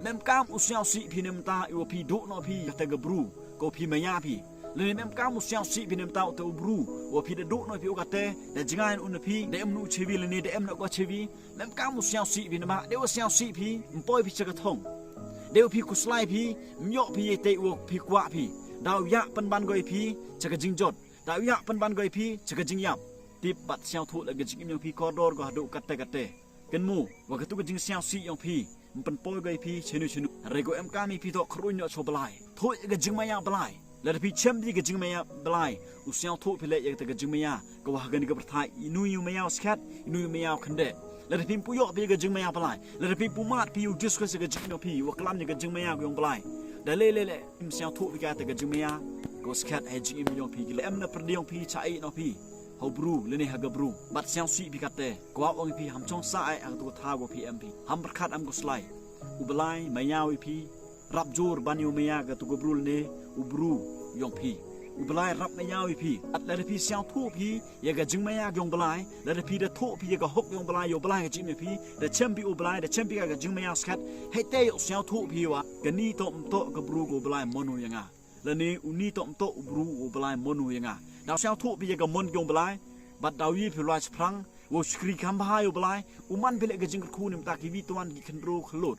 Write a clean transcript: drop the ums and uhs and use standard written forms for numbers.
mem kam usiao si phinem ta u phi do no phi ta gabru ko phi maya phi le mem kam usiao si phinem ta to bru o phi do no phi o kate de jingan un phi de em nu chevi le ne de em no ko chevi mem kam usiao si phinema de usiao si phi mpoi phi chaka thong de phi kuslai phi myo phi te u phi kwa phi daw ya pan ban goi phi chaka jingjot daw ya pan ban goi phi chaka jingyap ti bat siao thu le ge jing yong phi ko dor ko do kate kan mu wa ka tu ge jing siao si yong phiมันปอยกพี่ชนุเรโกเอ็มกามีพี่ตอครุญชอบลายโทษกะจิงมายาบลายแล้วพี่เชมดีกะจิงมายาบลายอุเสียวโทษพี่เลยกะจิงมายากะว่ากันกะประทายอินุยมายาสแคทอินุยมายาคันเดแล้วพี่ปุยอพี่กะจิงมายาบลายแล้วพี่ปุมาดพี่อยู่ดิสคัสกะจิงnoพี่ว่ากลัมนี่กะจิงมายากะยองบลายเดเลอิมเสียวโทษพี่กะตะกะจิงมายากะสแคทให้จิงอิมยองพี่กะเอ็มนะประเดียงพี่ชาไอnoพี่เฮาบรูเลนี่ฮะกะบรูบัดเสียวสีพี่กะเตกว่าองพี่หำช่องซาไออังตัวทาว่าพี่เอ็มพี่หำประคัดอัมกุสไลอุบลายมายาวพีรับจูรบันยูมายากะตุกบรูลเนอุบรูยองพีอุบลายรับมายาวพีอัดแล้วพีเสียงทูพียากะจึงมายากยองบลายแล้วพีดะทูพียากะฮกยองบลายยองบลายกะจิมพีดะแชมปีอุบลายดะแชมปีกะจึงมายาสคัดให้เตยเสียงทูพีวะกะนี่ตอมโตกะบรูกอุบลายมอนูยังาแล้วนี่อุนี่ตอมโตอุบรูอุบลายมอนูยังาดาวเสียงทูพียากะมอนยองบลายบัดดาวีพิลายสพรังวอสกรีคัมบายอุบลายอุมันเพลกะจึงคูนิมตากีวีตวันกิคันโรคลด